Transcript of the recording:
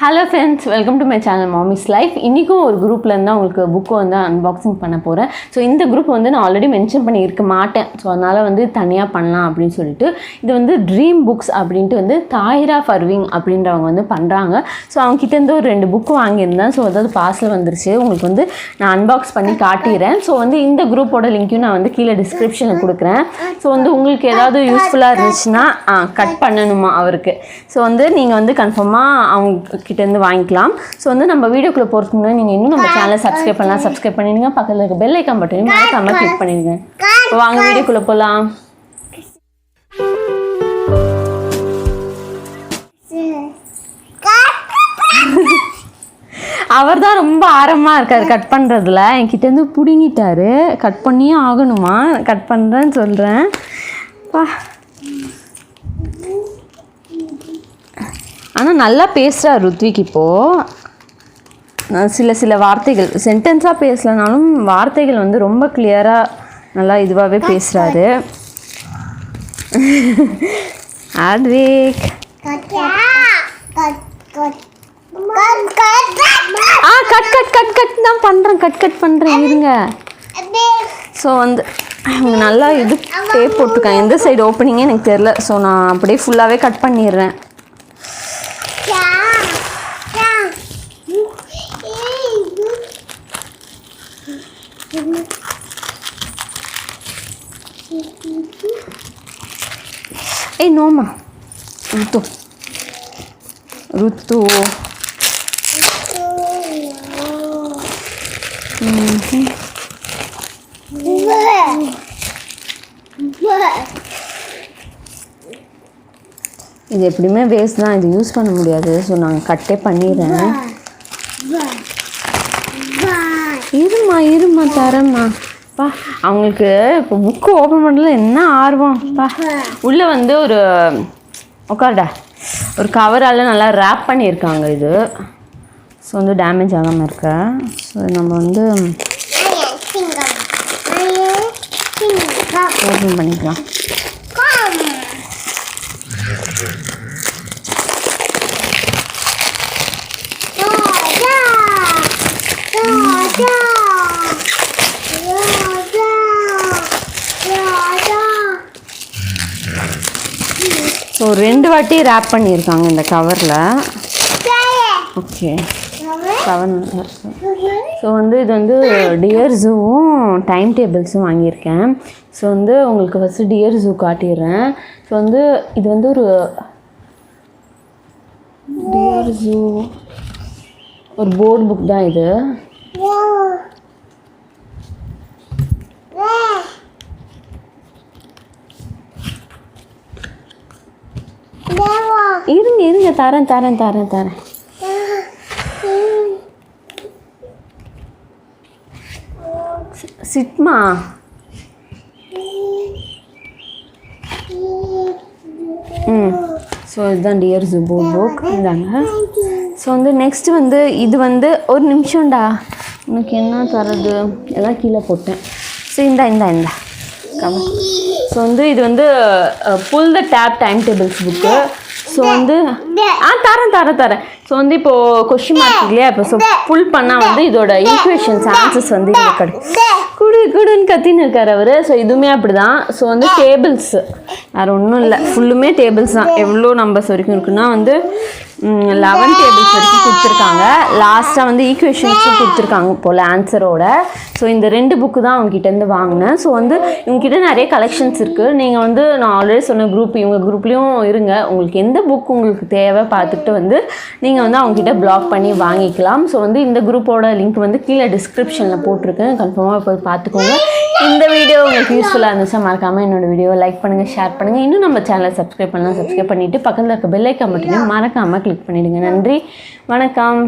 Hello friends, welcome to my channel Maami's life. இன்றைக்கும் ஒரு குரூப்லேருந்து தான் உங்களுக்கு புக்கு வந்து அன்பாக்சிங் பண்ண போகிறேன். ஸோ இந்த குரூப் வந்து நான் ஆல்ரெடி மென்ஷன் பண்ணியிருக்க மாட்டேன். ஸோ அதனால் வந்து தனியாக பண்ணலாம் அப்படின்னு சொல்லிட்டு இது வந்து ட்ரீம் புக்ஸ் அப்படின்ட்டு வந்து தாஹிரா ஃபர்வீன் அப்படின்றவங்க வந்து பண்ணுறாங்க. ஸோ அவங்ககிட்டேருந்து ஒரு 2 புக்கு வாங்கியிருந்தேன். ஸோ அதாவது பார்சல் வந்துருச்சு. உங்களுக்கு வந்து நான் அன்பாக்ஸ் பண்ணி காட்டிடுறேன். ஸோ வந்து இந்த குரூப்போட லிங்க்கையும் நான் வந்து கீழே டிஸ்கிரிப்ஷனில் கொடுக்குறேன். ஸோ வந்து உங்களுக்கு ஏதாவது யூஸ்ஃபுல்லாக இருந்துச்சுன்னா கட் பண்ணணுமா அவருக்கு. ஸோ வந்து நீங்கள் வந்து கன்ஃபார்மாக அவங்க கிட்டேருந்து வாங்கிக்கலாம். ஸோ வந்து நம்ம வீடியோக்குள்ளே போகிறதுக்கு முன்னாடி நீங்கள் இன்னும் நம்ம சேனலை சப்ஸ்கிரைப் பண்ணலாம். சப்ஸ்கிரைப் பண்ணிடுங்க. பக்கத்தில் இருக்க பெல் ஐக்கான் பட்டனையும் மறக்காம கிளிக் பண்ணிடுங்க. இப்போ வாங்க வீடியோக்குள்ளே போகலாம். அவர் தான் ரொம்ப ஆரமாக இருக்கார் கட் பண்ணுறதுல. என்கிட்டேருந்து பிடுங்கிட்டாரு. கட் பண்ணியே ஆகணுமா? கட் பண்ணுறேன்னு சொல்கிறேன். ஆனால் நல்லா பேசுகிறார் ருத்விக். இப்போது சில வார்த்தைகள் சென்டென்ஸாக பேசலனாலும் வார்த்தைகள் வந்து ரொம்ப கிளியராக நல்லா இதுவாகவே பேசுகிறாரு. அத்விக் கட் தான் பண்ணுறேன். கட் பண்ணுறேன் இருங்க. ஸோ வந்து அவங்க நல்லா இது டேப் போட்டிருக்காங்க. எந்த சைடு ஓப்பனிங்கே எனக்கு தெரில. ஸோ நான் அப்படியே ஃபுல்லாகவே கட் பண்ணிடுறேன். ஏய் நோமா ருத்து இது எப்படியுமே வேஸ்ட் தான். இது யூஸ் பண்ண முடியாது. ஸோ நான் கட்டே பண்ணிடுறேன். இருமா தரேம்மா. அவங்களுக்கு இப்போ புக்கு ஓப்பன் பண்ணுறதுல என்ன ஆர்வம். உள்ளே வந்து ஒரு கவரால் நல்லா ரேப் பண்ணியிருக்காங்க. இது ஸோ வந்து டேமேஜ் ஆகாமல் இருக்க. ஸோ நம்ம வந்து ஓப்பன் பண்ணிக்கலாம். ஸோ 2 வாட்டி ரேப் பண்ணியிருக்காங்க இந்த கவரில். Okay cover. ஸோ வந்து இது வந்து டியர் ஜூவும் டைம் டேபிள்ஸும் வாங்கியிருக்கேன். ஸோ வந்து உங்களுக்கு ஃபஸ்ட்டு டியர் ஜூ காட்டிடுறேன். ஸோ வந்து இது வந்து ஒரு டியர் ஜூ ஒரு போர்டு புக் தான் இது. இருங்க தரேன். சிட்மா ஸோ இதுதான் டியர் ஜூ போர்ட் புக் இதாங்க. ஸோ வந்து நெக்ஸ்ட் வந்து இது வந்து ஒரு நிமிஷம்டா, உனக்கு என்ன தரது எல்லாம் கீழே போட்டேன். ஸோ இந்த கவர். ஸோ வந்து இது வந்து full the tab time tables book. So வந்து தரேன். ஸோ வந்து இப்போது கொஸ்டின் மார்க் இல்லையா, இப்போ ஸோ ஃபுல் பண்ணால் வந்து இதோட ஈக்குவேஷன்ஸ் ஆன்சர்ஸ் வந்து இங்கே குடுன்னு கத்தின்னு இருக்கார் அவர். ஸோ இதுவுமே அப்படி தான். ஸோ வந்து டேபிள்ஸ் வேறு ஒன்றும் இல்லை, ஃபுல்லுமே டேபிள்ஸ் தான். எவ்வளோ நம்பர்ஸ் வரைக்கும் இருக்குன்னா வந்து 11 டேபிள்ஸ் வரைக்கும் கொடுத்துருக்காங்க. லாஸ்ட்டாக வந்து ஈக்குவேஷன்ஸும் கொடுத்துருக்காங்க போல் ஆன்சரோட. ஸோ இந்த 2 புக்கு தான் அவங்ககிட்டேருந்து வாங்கினேன். ஸோ வந்து இவங்ககிட்ட நிறைய கலெக்ஷன்ஸ் இருக்குது. நீங்கள் வந்து நான் ஆல்ரெடி சொன்ன இவங்க குரூப்லேயும் இருங்க. உங்களுக்கு எந்த புக் உங்களுக்கு தேவை பார்த்துட்டு வந்து நீங்கள் வந்து அவங்ககிட்ட பிளாக் பண்ணி வாங்கிக்கலாம். ஸோ வந்து இந்த குரூப்போட லிங்க் வந்து கீழே டிஸ்கிரிப்ஷனில் போட்டிருக்கேன். கன்ஃபார்மாக போய் பார்த்துக்கோங்க. இந்த வீடியோ உங்களுக்கு யூஸ்ஃபுல்லாக இருந்துச்சா மறக்காமல் என்னோடய வீடியோவை லைக் பண்ணுங்கள், ஷேர் பண்ணுங்கள். இன்னும் நம்ம சேனலை சப்ஸ்கிரைப் பண்ணலாம். சப்ஸ்கிரைப் பண்ணிவிட்டு பக்கத்தில் இருக்க பெல் ஐக்கான் மட்டும் மறக்காமல் கிளிக் பண்ணிவிடுங்க. நன்றி, வணக்கம்.